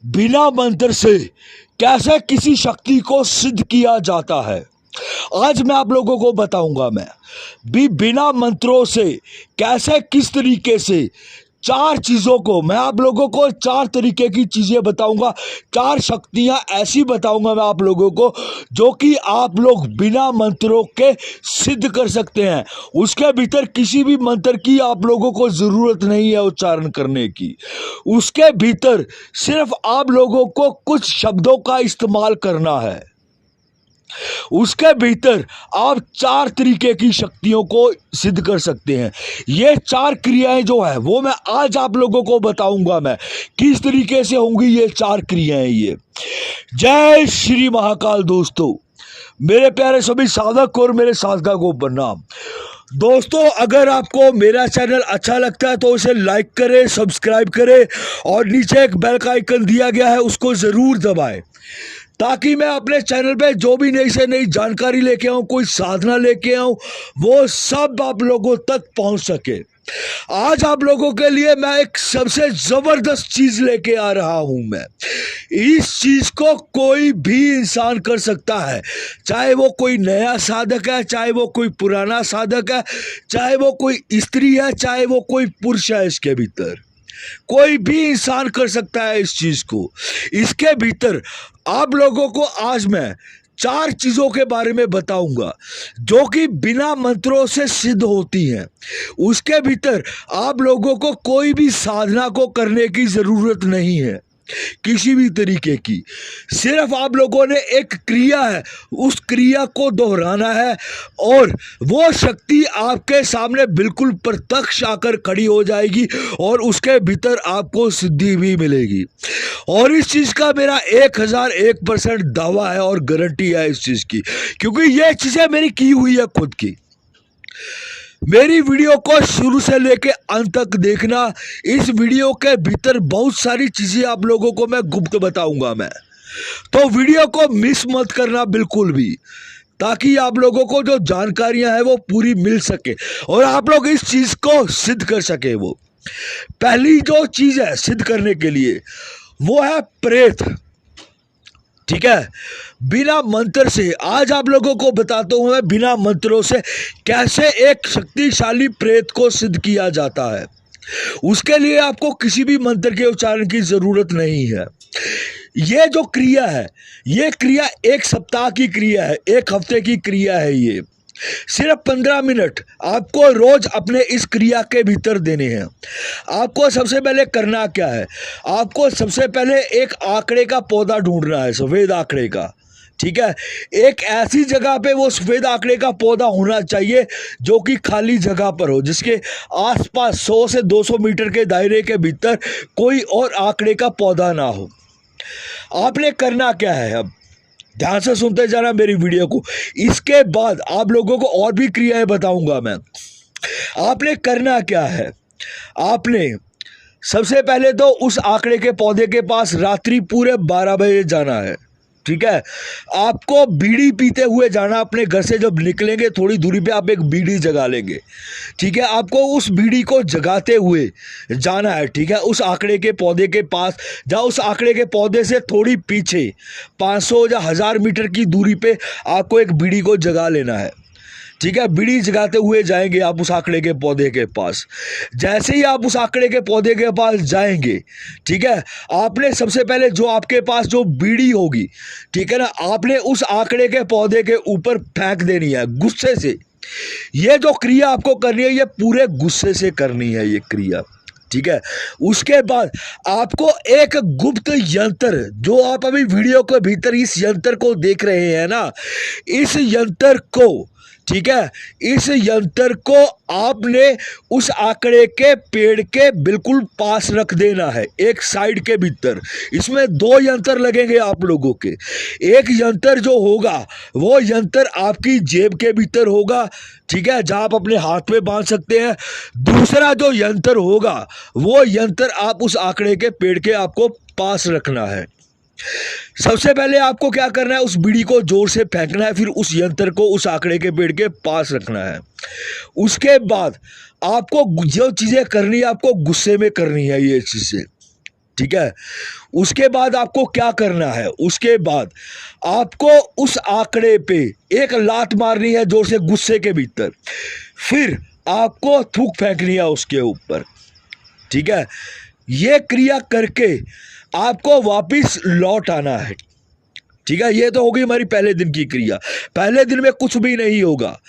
बिना मंत्र से कैसे किसी शक्ति को सिद्ध किया जाता है, आज मैं आप लोगों को बताऊंगा। मैं भी बिना मंत्रों से कैसे किस तरीके से चार चीज़ों को मैं आप लोगों को चार तरीके की चीज़ें बताऊंगा, चार शक्तियां ऐसी बताऊंगा मैं आप लोगों को जो कि आप लोग बिना मंत्रों के सिद्ध कर सकते हैं। उसके भीतर किसी भी मंत्र की आप लोगों को ज़रूरत नहीं है उच्चारण करने की। उसके भीतर सिर्फ आप लोगों को कुछ शब्दों का इस्तेमाल करना है। उसके भीतर आप चार तरीके की शक्तियों को सिद्ध कर सकते हैं। ये चार क्रियाएं जो है वो मैं आज आप लोगों को बताऊंगा मैं किस तरीके से होंगी ये चार क्रियाएं। ये जय श्री महाकाल। दोस्तों, मेरे प्यारे सभी साधक और मेरे साधका को प्रणाम। दोस्तों, अगर आपको मेरा चैनल अच्छा लगता है तो इसे लाइक करें, सब्सक्राइब करें और नीचे एक बेल का आइकन दिया गया है उसको ज़रूर दबाएं, ताकि मैं अपने चैनल पे जो भी नई से नई जानकारी लेके आऊँ, कोई साधना लेके आऊँ, वो सब आप लोगों तक पहुँच सके। आज आप लोगों के लिए मैं एक सबसे ज़बरदस्त चीज़ लेके आ रहा हूँ। मैं इस चीज़ को कोई भी इंसान कर सकता है, चाहे वो कोई नया साधक है, चाहे वो कोई पुराना साधक है, चाहे वो कोई स्त्री है, चाहे वो कोई पुरुष है। इसके भीतर कोई भी इंसान कर सकता है इस चीज को। इसके भीतर आप लोगों को आज मैं चार चीजों के बारे में बताऊंगा जो कि बिना मंत्रों से सिद्ध होती हैं। उसके भीतर आप लोगों को कोई भी साधना को करने की जरूरत नहीं है किसी भी तरीके की। सिर्फ आप लोगों ने एक क्रिया है, उस क्रिया को दोहराना है और वो शक्ति आपके सामने बिल्कुल प्रत्यक्ष आकर खड़ी हो जाएगी और उसके भीतर आपको सिद्धि भी मिलेगी। और इस चीज़ का मेरा 1001% दावा है और गारंटी है इस चीज़ की, क्योंकि ये चीज़ें मेरी की हुई है खुद की। मेरी वीडियो को शुरू से लेके अंत तक देखना। इस वीडियो के भीतर बहुत सारी चीज़ें आप लोगों को मैं गुप्त बताऊंगा मैं, तो वीडियो को मिस मत करना बिल्कुल भी, ताकि आप लोगों को जो जानकारियां हैं वो पूरी मिल सके और आप लोग इस चीज़ को सिद्ध कर सके। वो पहली जो चीज़ है सिद्ध करने के लिए वो है प्रेत। ठीक है, बिना मंत्र से आज आप लोगों को बताता हूं मैं बिना मंत्रों से कैसे एक शक्तिशाली प्रेत को सिद्ध किया जाता है। उसके लिए आपको किसी भी मंत्र के उच्चारण की जरूरत नहीं है। ये जो क्रिया है, ये क्रिया एक सप्ताह की क्रिया है, एक हफ्ते की क्रिया है। ये सिर्फ 15 मिनट आपको रोज अपने इस क्रिया के भीतर देने हैं। आपको सबसे पहले करना क्या है, आपको सबसे पहले एक आंकड़े का पौधा ढूंढना है, सफ़ेद आंकड़े का। ठीक है, एक ऐसी जगह पे वो सफ़ेद आंकड़े का पौधा होना चाहिए जो कि खाली जगह पर हो, जिसके आसपास 100 से 200 मीटर के दायरे के भीतर कोई और आंकड़े का पौधा ना हो। आपने करना क्या है, अब ध्यान से सुनते जाना मेरी वीडियो को। इसके बाद आप लोगों को और भी क्रियाएं बताऊंगा मैं। आपने करना क्या है, आपने सबसे पहले तो उस आंकड़े के पौधे के पास रात्रि पूरे 12 बजे जाना है। ठीक है, आपको बीड़ी पीते हुए जाना। अपने घर से जब निकलेंगे थोड़ी दूरी पे आप एक बीड़ी जगा लेंगे। ठीक है, आपको उस बीड़ी को जगाते हुए जाना है। ठीक है, उस आंकड़े के पौधे के पास, जहाँ उस आंकड़े के पौधे से थोड़ी पीछे 500 या 1000 मीटर की दूरी पे आपको एक बीड़ी को जगा लेना है। ठीक है, बीड़ी जगाते हुए जाएंगे आप उस आंकड़े के पौधे के पास। जैसे ही आप उस आंकड़े के पौधे के पास जाएंगे, ठीक है, आपने सबसे पहले जो आपके पास जो बीड़ी होगी, ठीक है ना, आपने उस आंकड़े के पौधे के ऊपर फेंक देनी है गुस्से से। ये जो क्रिया आपको करनी है ये पूरे गुस्से से करनी है ये क्रिया। ठीक है, उसके बाद आपको एक गुप्त यंत्र, जो आप अभी वीडियो के भीतर इस यंत्र को देख रहे हैं ना, इस यंत्र को, ठीक है, इस यंत्र को आपने उस आंकड़े के पेड़ के बिल्कुल पास रख देना है, एक साइड के भीतर। इसमें 2 यंत्र लगेंगे आप लोगों के। एक यंत्र जो होगा वो यंत्र आपकी जेब के भीतर होगा, ठीक है, जहाँ आप अपने हाथ में बांध सकते हैं। दूसरा जो यंत्र होगा वो यंत्र आप उस आंकड़े के पेड़ के आपको पास रखना है। सबसे पहले आपको क्या करना है, उस बीड़ी को जोर से फेंकना है, फिर उस यंत्र को उस आंकड़े के पेड़ के पास रखना है। उसके बाद आपको जो चीज़ें करनी है आपको गुस्से में करनी है ये चीज़ें। ठीक है। उसके बाद आपको क्या करना है, उसके बाद आपको उस आंकड़े पे एक लात मारनी है जोर से गुस्से के भीतर, फिर आपको थूक फेंकनी है उसके ऊपर, ठीक है। ये क्रिया करके आपको वापिस लौट आना है, ठीक है। ये तो होगी हमारी पहले दिन की क्रिया। पहले दिन में कुछ भी नहीं होगा।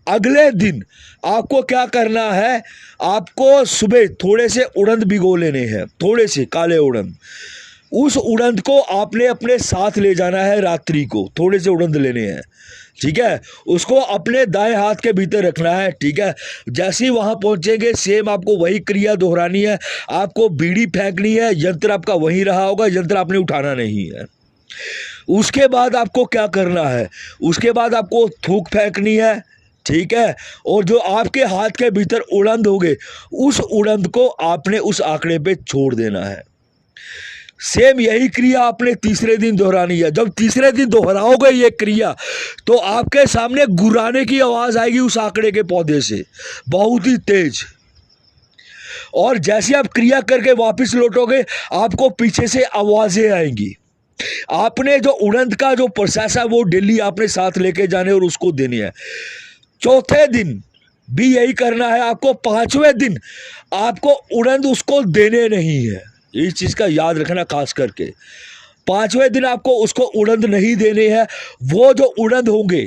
अगले दिन आपको क्या करना है, आपको सुबह थोड़े से उड़द भिगो लेने हैं, थोड़े से काले उड़द। उस उड़द को आपने अपने साथ ले जाना है रात्रि को, थोड़े से उड़द लेने हैं, ठीक है। उसको अपने दाएं हाथ के भीतर रखना है, ठीक है। जैसे ही वहां पहुंचेंगे सेम आपको वही क्रिया दोहरानी है। आपको बीड़ी फेंकनी है, यंत्र आपका वहीं रहा होगा, यंत्र आपने उठाना नहीं है। उसके बाद आपको क्या करना है, उसके बाद आपको थूक फेंकनी है, ठीक है। और जो आपके हाथ के भीतर उड़द होगे उस उड़द को आपने उस आंकड़े पे छोड़ देना है। सेम यही क्रिया आपने तीसरे दिन दोहरानी है। जब तीसरे दिन दोहराओगे ये क्रिया तो आपके सामने गुर्राने की आवाज आएगी उस आंकड़े के पौधे से, बहुत ही तेज। और जैसे आप क्रिया करके वापस लौटोगे आपको पीछे से आवाजें आएंगी। आपने जो उड़द का जो प्रोसेस है वो डेली आपने साथ लेके जाने और उसको देनी है। चौथे दिन भी यही करना है आपको। पांचवें दिन आपको उड़द उसको देने नहीं है, इस चीज का याद रखना खास करके। पांचवें दिन आपको उसको उड़द नहीं देने हैं। वो जो उड़द होंगे,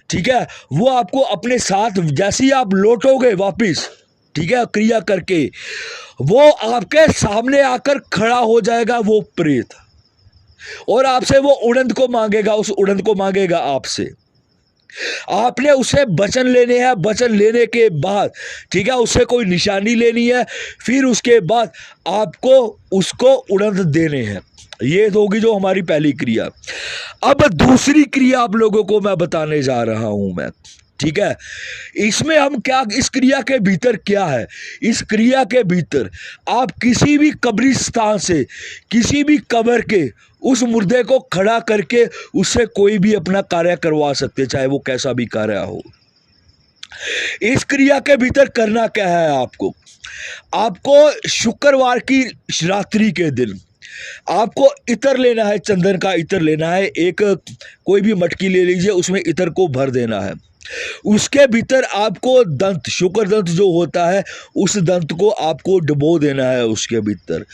ठीक है, वो आपको अपने साथ जैसे ही आप लौटोगे वापिस, ठीक है, क्रिया करके, वो आपके सामने आकर खड़ा हो जाएगा वो प्रेत, और आपसे वो उड़द को मांगेगा, उस उड़द को मांगेगा आपसे। आपने उसे वचन लेने हैं। वचन लेने के बाद, ठीक है, उससे कोई निशानी लेनी है, फिर उसके बाद आपको उसको उड़द देने हैं। ये होगी जो हमारी पहली क्रिया। अब दूसरी क्रिया आप लोगों को मैं बताने जा रहा हूं मैं, ठीक है। इसमें हम क्या, इस क्रिया के भीतर क्या है, इस क्रिया के भीतर आप किसी भी कब्रिस्तान से, किसी भी कब्र के उस मुर्दे को खड़ा करके उससे कोई भी अपना कार्य करवा सकते, चाहे वो कैसा भी कार्य हो। इस क्रिया के भीतर करना क्या है आपको, आपको शुक्रवार की रात्रि के दिन आपको इत्र लेना है, चंदन का इत्र लेना है। एक कोई भी मटकी ले लीजिए, उसमें इत्र को भर देना है। उसके भीतर आपको दंत, शुक्र दंत जो होता है, उस दंत को आपको डुबो देना है उसके भीतर।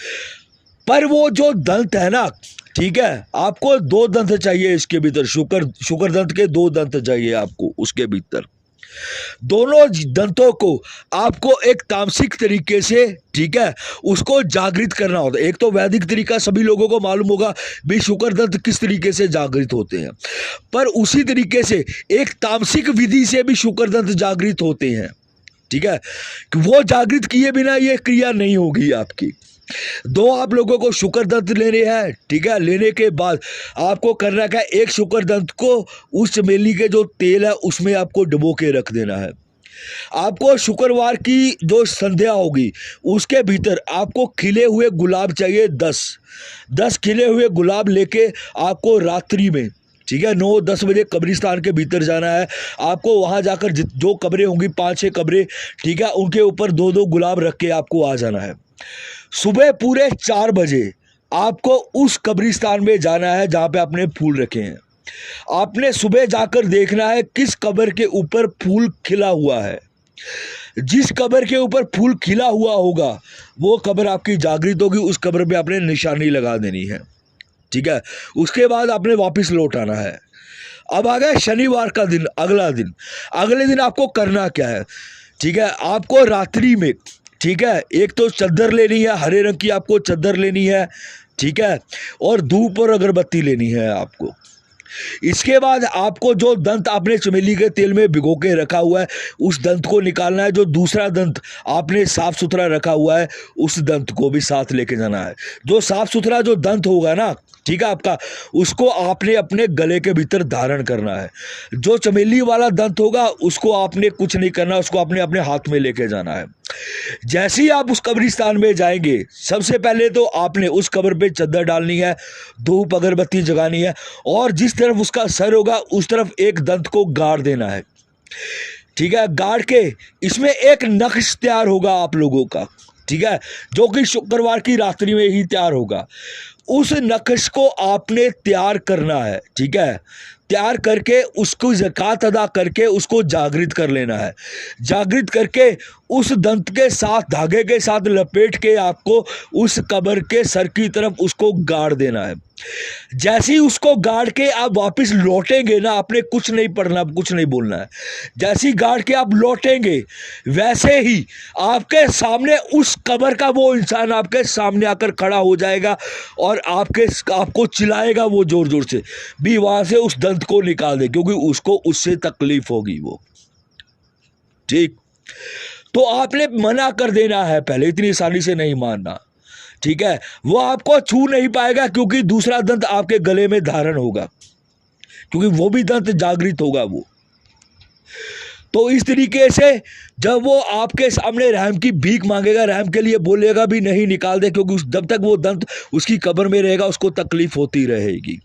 पर वो जो दंत है ना, ठीक है, आपको 2 दंत चाहिए इसके भीतर। शुक्र दंत के 2 दंत चाहिए आपको उसके भीतर। दोनों दंतों को आपको एक तामसिक तरीके से, ठीक है, उसको जागृत करना होता है। एक तो वैदिक तरीका सभी लोगों को मालूम होगा भी शुक्र दंत किस तरीके से जागृत होते हैं, पर उसी तरीके से एक तामसिक विधि से भी शुक्र दंत जागृत होते हैं, ठीक है। वो जागृत किए बिना ये क्रिया नहीं होगी आपकी। 2 आप लोगों को शुक्र दंत लेने हैं, ठीक है। लेने के बाद आपको करना क्या, एक शुक्र दंत को उस चमेली के जो तेल है उसमें आपको डुबो के रख देना है। आपको शुक्रवार की जो संध्या होगी उसके भीतर आपको खिले हुए गुलाब चाहिए 10 खिले हुए गुलाब लेके आपको रात्रि में, ठीक है, 9-10 बजे कब्रिस्तान के भीतर जाना है। आपको वहां जाकर जो कब्रें होंगी, 5-6 कब्रें, ठीक है, उनके ऊपर 2-2 गुलाब रख के आपको आ जाना है। सुबह पूरे 4 बजे आपको उस कब्रिस्तान में जाना है जहां पे आपने फूल रखे हैं। आपने सुबह जाकर देखना है किस कब्र के ऊपर फूल खिला हुआ है। जिस कब्र के ऊपर फूल खिला हुआ होगा वो कब्र आपकी जागृत होगी। उस कब्र पे आपने निशानी लगा देनी है, ठीक है। उसके बाद आपने वापस लौट आना है। अब आ गया शनिवार का दिन, अगला दिन। अगले दिन आपको करना क्या है, ठीक है, आपको रात्रि में, ठीक है, एक तो चद्दर लेनी है, हरे रंग की आपको चद्दर लेनी है, ठीक है, और धूप और अगरबत्ती लेनी है आपको। इसके बाद आपको जो दंत आपने चमेली के तेल में भिगो के रखा हुआ है उस दंत को निकालना है। जो दूसरा दंत आपने साफ सुथरा रखा हुआ है उस दंत को भी साथ लेके जाना है। जो साफ सुथरा जो दंत होगा ना, ठीक है, आपका, उसको आपने अपने गले के भीतर धारण करना है। जो चमेली वाला दंत होगा उसको आपने कुछ नहीं करना, उसको आपने अपने हाथ में लेके जाना है। जैसे ही आप उस कब्रिस्तान में जाएंगे सबसे पहले तो आपने उस कब्र पे चद्दर डालनी है, धूप अगरबत्ती जगानी है, और जिस तरफ उसका सर होगा उस तरफ एक दंत को गाड़ देना है, ठीक है। गाड़ के इसमें एक नक्श तैयार होगा आप लोगों का, ठीक है, जो कि शुक्रवार की रात्रि में ही तैयार होगा। उस नक्श को आपने तैयार करना है, ठीक है। तैयार करके उसको ज़कात अदा करके उसको जागृत कर लेना है। जागृत करके उस दंत के साथ, धागे के साथ लपेट के आपको उस कब्र के सर की तरफ उसको गाड़ देना है। जैसे ही उसको गाड़ के आप वापस लौटेंगे ना, आपने कुछ नहीं पढ़ना, कुछ नहीं बोलना है। जैसे ही गाड़ के आप लौटेंगे, वैसे ही आपके सामने उस कब्र का वो इंसान आपके सामने आकर खड़ा हो जाएगा और आपको चिल्लाएगा वो जोर जोर से, भी वहां से उस दंत को निकाल दे, क्योंकि उसको उससे तकलीफ होगी वो, ठीक। तो आपने मना कर देना है पहले, इतनी आसानी से नहीं मानना, ठीक है। वो आपको छू नहीं पाएगा क्योंकि दूसरा दंत आपके गले में धारण होगा, क्योंकि वो भी दंत जागृत होगा वो। तो इस तरीके से जब वो आपके सामने रहम की भीख मांगेगा, रहम के लिए बोलेगा भी नहीं निकाल दे, क्योंकि जब तक वो दंत उसकी कब्र में रहेगा उसको तकलीफ होती रहेगी।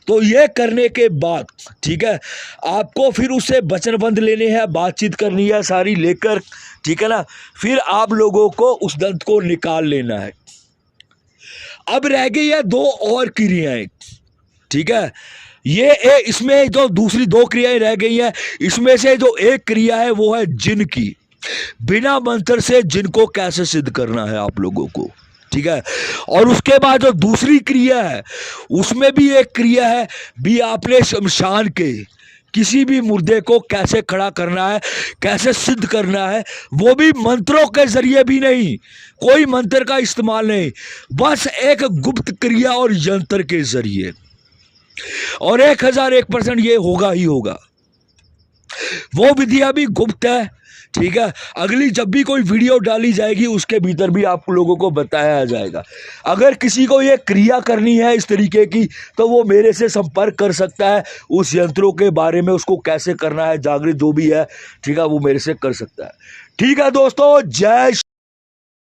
तो ये करने के बाद, ठीक है, आपको फिर उससे वचनबंध लेने हैं, बातचीत करनी है सारी लेकर, ठीक है ना। फिर आप लोगों को उस दंत को निकाल लेना है। अब रह गई है दो और क्रियाएं, ठीक है। इसमें जो दूसरी दो क्रियाएं रह गई हैं, इसमें से जो एक क्रिया है वो है जिन की। बिना मंत्र से जिन को कैसे सिद्ध करना है आप लोगों को, ठीक है। और उसके बाद जो दूसरी क्रिया है, उसमें भी एक क्रिया है, भी आपने शमशान के किसी भी मुर्दे को कैसे खड़ा करना है, कैसे सिद्ध करना है, वो भी मंत्रों के जरिए भी नहीं, कोई मंत्र का इस्तेमाल नहीं, बस एक गुप्त क्रिया और यंत्र के जरिए। और 1001% ये होगा ही होगा। वो विधियां भी गुप्त है, ठीक है। अगली जब भी कोई वीडियो डाली जाएगी उसके भीतर भी आप लोगों को बताया जाएगा। अगर किसी को ये क्रिया करनी है इस तरीके की, तो वो मेरे से संपर्क कर सकता है। उस यंत्रों के बारे में, उसको कैसे करना है, जागृत जो भी है, ठीक है, वो मेरे से कर सकता है। ठीक है दोस्तों, जय